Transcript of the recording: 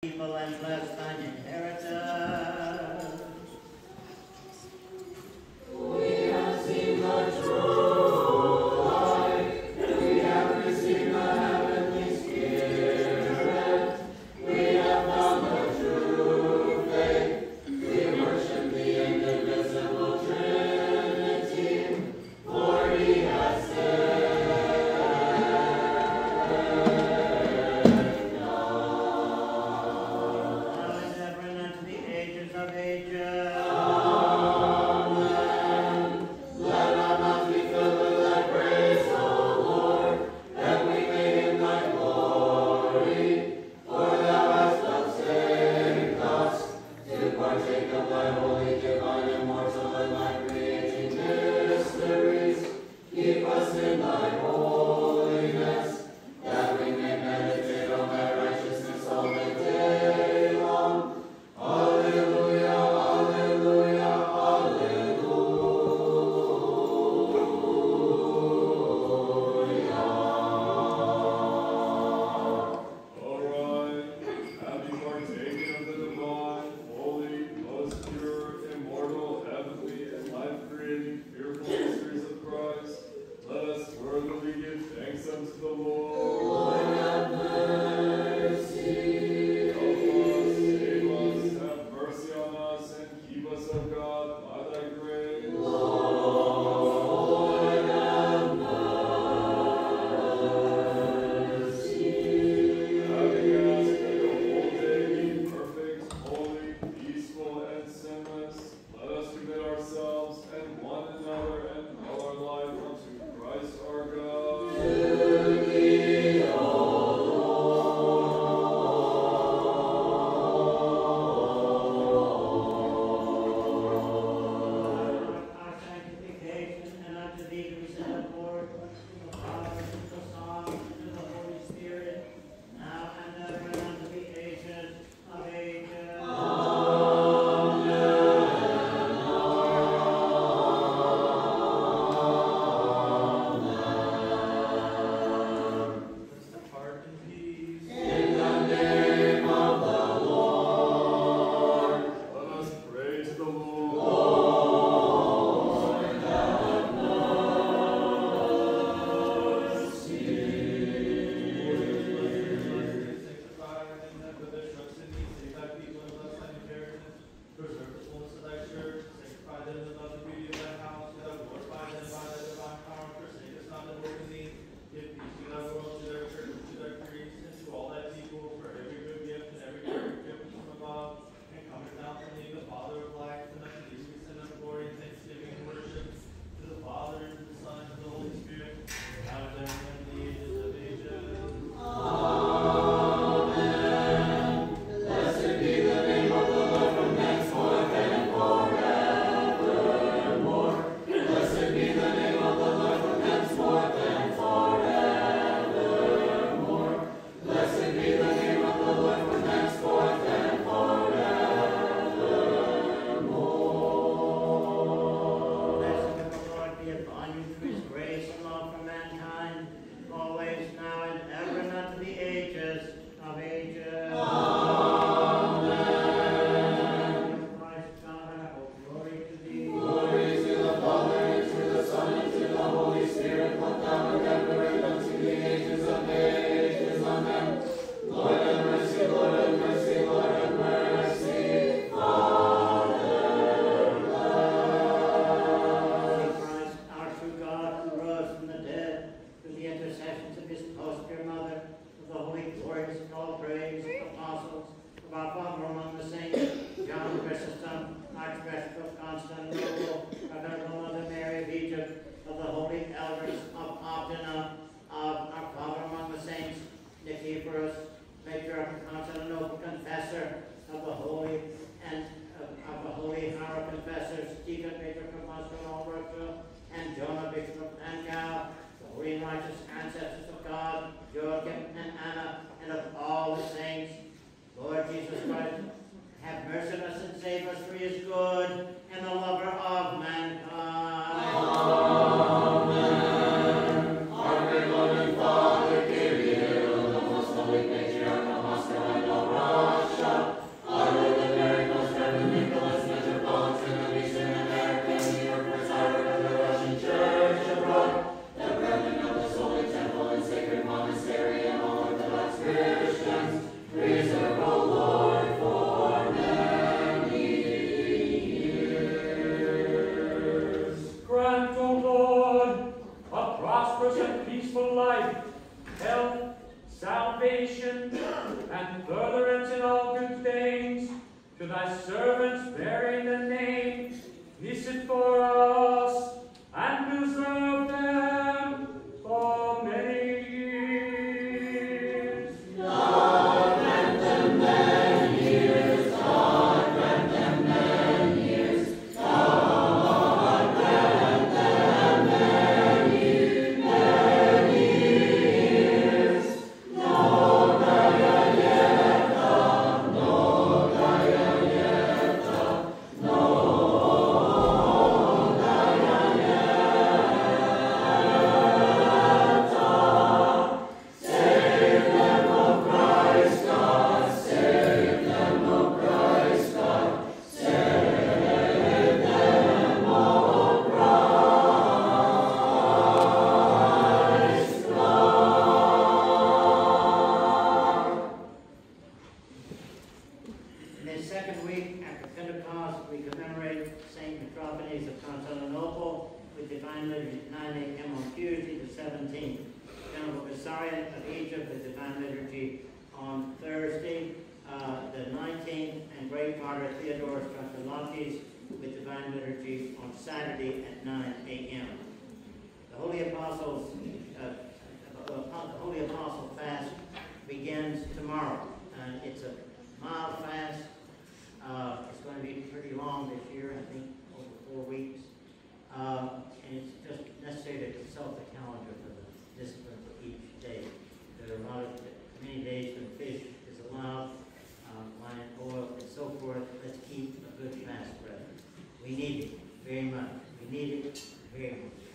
people and bless thine inheritance. We have seen the true light, and we have received the heavenly Spirit. We have found the true faith. We worship the indivisible Trinity, for he has said. Holy Patriarch of Moscow and Russia, to thy servants bearing the name, visit for us, and preserve them for many years. God grant them many years, God grant them many years, God grant them many, many years. No Gayayeta, no Gayayeta, no Gayayeta. Save them, O Christ God, save them, O Christ God, save them, O Christ God. In this second week after Pentecost, we commemorate St. Metropolis of Constantinople with Divine Liturgy at 9 a.m. on Tuesday the 17th. General Bessarion of Egypt with Divine Liturgy on Thursday the 19th, and Great Martyr Theodoros Konstantakis with Divine Liturgy on Saturday at 9 a.m. The Holy Apostle Fast begins tomorrow. It's a mild fast. It's going to be pretty long this year, I think over 4 weeks. And it's just necessary to consult the calendar for the discipline for each day. There are many days when fish is allowed, wine, oil, and so forth. Let's keep a good fast, brethren. We need it very much. We need it very much.